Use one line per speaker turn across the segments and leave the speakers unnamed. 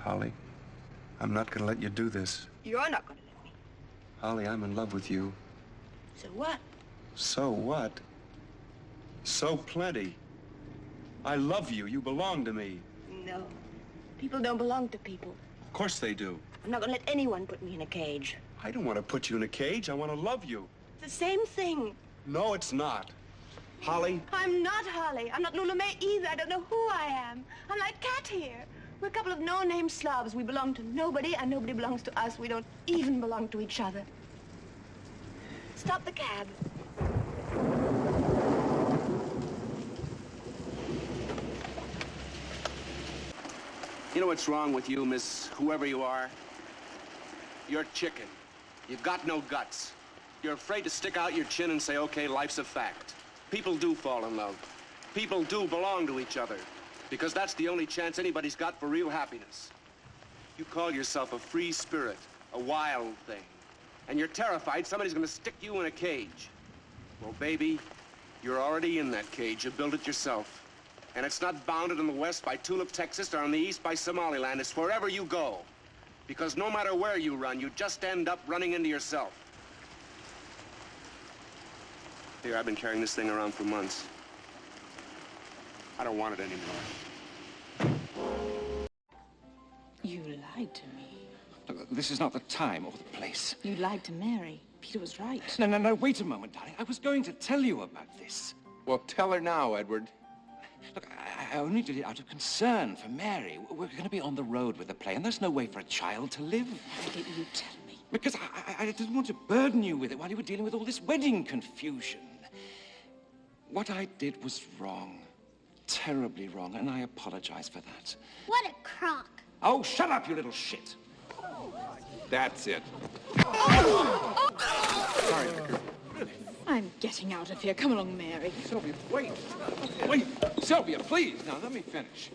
Holly, I'm not going to let you do this.
You're not going to let me.
Holly, I'm in love with you.
So what?
So what? So plenty. I love you. You belong to me.
No. People don't belong to people.
Of course they do.
I'm not going to let anyone put me in a cage.
I don't want to put you in a cage. I want to love you.
It's the same thing.
No, it's not. Holly?
I'm not Holly. I'm not Lula May either. I don't know who I am. I'm like Cat here. We're a couple of no-name slobs. We belong to nobody, and nobody belongs to us. We don't even belong to each other. Stop the cab.
You know what's wrong with you, Miss whoever you are? You're chicken. You've got no guts. You're afraid to stick out your chin and say, okay, life's a fact. People do fall in love. People do belong to each other, because that's the only chance anybody's got for real happiness. You call yourself a free spirit, a wild thing, and you're terrified somebody's gonna stick you in a cage. Well, baby, you're already in that cage. You built it yourself. And it's not bounded in the west by Tulip, Texas, or in the east by Somaliland. It's wherever you go. Because no matter where you run, you just end up running into yourself. Here, I've been carrying this thing around for months. I don't want it anymore.
You lied to me.
Look, this is not the time or the place.
You lied to Mary. Peter was right.
No, wait a moment, darling. I was going to tell you about this.
Well, tell her now, Edward.
Look, I only did it out of concern for Mary. We're going to be on the road with the play, and there's no way for a child to live.
Why didn't you tell me?
Because I didn't want to burden you with it while you were dealing with all this wedding confusion. What I did was wrong. Terribly wrong, and I apologize for that.
What a crock.
Oh, shut up, you little shit.
That's it.
Sorry, Vicar.
I'm getting out of here. Come along, Mary.
Sylvia, wait. Wait. Sylvia, please. Now, let me finish.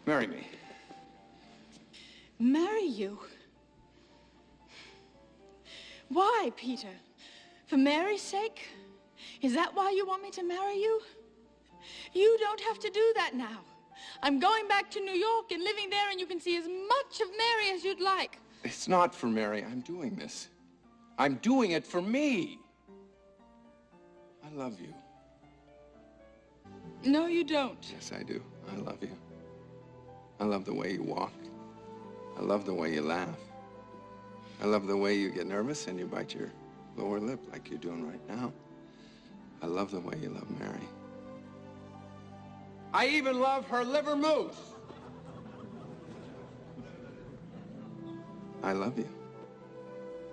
Marry me.
Marry you? Why, Peter? For Mary's sake? Is that why you want me to marry you? You don't have to do that now. I'm going back to New York and living there, and you can see as much of Mary as you'd like.
It's not for Mary. I'm doing this. I'm doing it for me. I love you.
No, you don't.
Yes, I do. I love you. I love the way you walk. I love the way you laugh. I love the way you get nervous and you bite your lower lip like you're doing right now. I love the way you love Mary. I even love her liver mousse. I love you.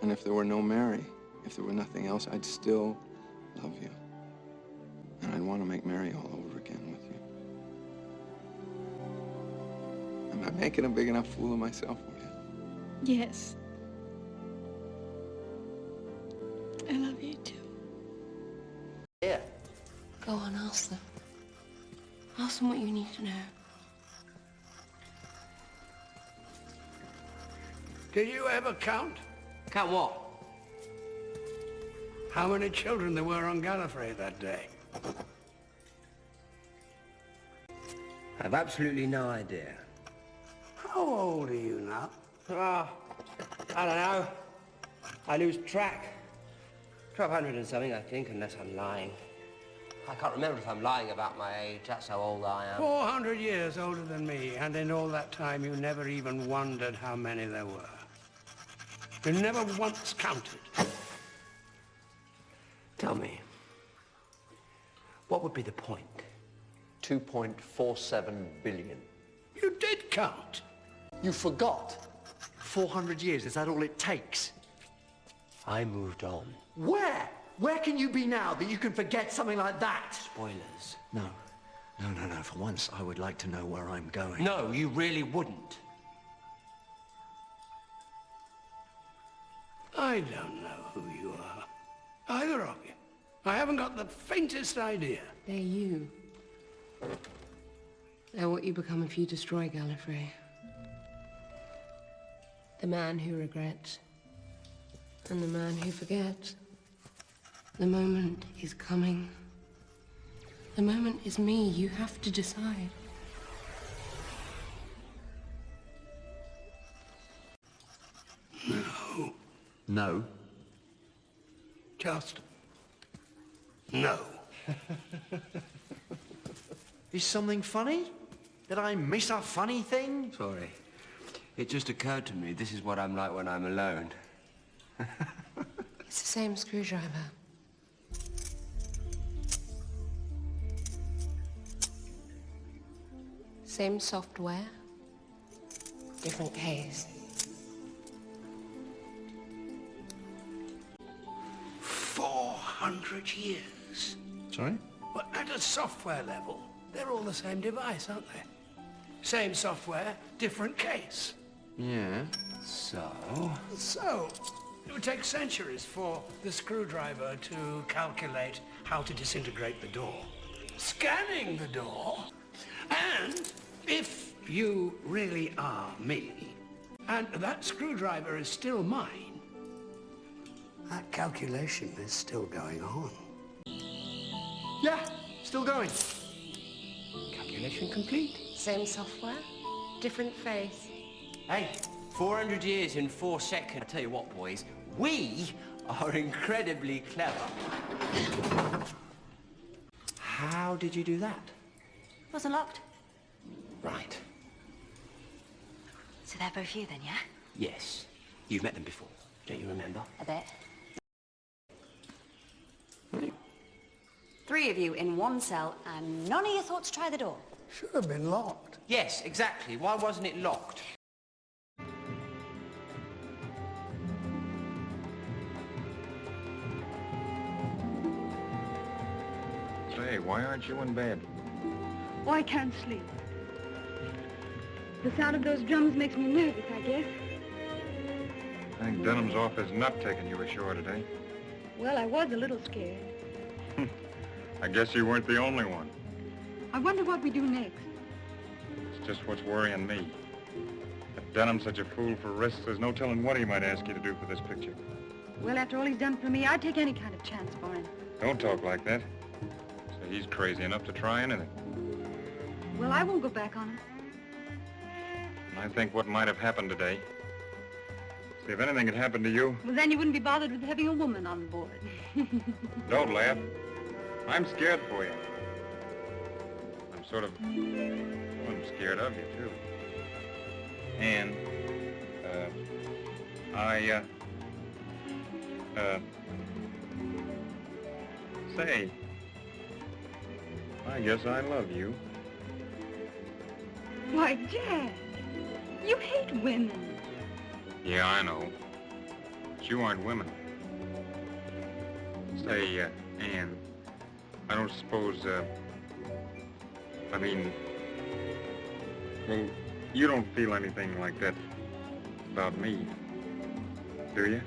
And if there were no Mary, if there were nothing else, I'd still love you. And I'd want to make Mary all over again with you. Am I making a big enough fool of myself for you?
Yes. I love you too.
Yeah.
Go on, ask them. Ask them what you need to know.
Did you ever count?
Count what?
How many children there were on Gallifrey that day?
I've absolutely no idea.
How old are you now?
I don't know. I lose track. 1,200 and something, I think, unless I'm lying. I can't remember if I'm lying about my age. That's how old I am.
400 years older than me, and in all that time you never even wondered how many there were. You never once counted.
Tell me, what would be the point?
2.47 billion.
You did count.
You forgot. 400 years, is that all it takes?
I moved on.
Where? Where can you be now that you can forget something like that?
Spoilers.
No. No. For once, I would like to know where I'm going.
No, you really wouldn't.
I don't know who you are. Either of you. I haven't got the faintest idea.
They're you. They're what you become if you destroy Gallifrey. The man who regrets. And the man who forgets. The moment is coming. The moment is me. You have to decide.
No.
No.
Just no.
Is something funny? Did I miss a funny thing?
Sorry. It just occurred to me this is what I'm like when I'm alone.
It's the same screwdriver. Same software, different case.
400 years.
Sorry?
Well, at a software level, they're all the same device, aren't they? Same software, different case.
Yeah.
So?
So, it would take centuries for the screwdriver to calculate how to disintegrate the door. Scanning the door. And if you really are me, and that screwdriver is still mine, that calculation is still going on.
Yeah, still going.
Calculation complete.
Same software, different face.
Hey, 400 years in 4 seconds. I tell you what, boys, we are incredibly clever. How did you do that?
Wasn't locked.
Right.
So they're both you then, yeah?
Yes. You've met them before, don't you remember?
I bet. 3 of you in one cell, and none of you thought to try the door.
Should have been locked.
Yes, exactly. Why wasn't it locked?
Say, why aren't you in bed?
Oh, I can't sleep. The sound of those drums makes me nervous, I guess.
I think Dunham's off his nut taking you ashore today.
Well, I was a little scared.
I guess you weren't the only one.
I wonder what we do next.
It's just what's worrying me. If Dunham's such a fool for risks, there's no telling what he might ask you to do for this picture.
Well, after all he's done for me, I'd take any kind of chance for him.
Don't talk like that. Say he's crazy enough to try anything.
Well, I won't go back on him.
And I think what might have happened today. See, if anything had happened to you...
Well, then you wouldn't be bothered with having a woman on board.
Don't laugh. I'm scared for you. I'm scared of you, too. And, say, I guess I love you.
Why, Jack, you hate women.
Yeah, I know. But you aren't women. Say, Anne, I don't suppose, well, you don't feel anything like that about me, do you?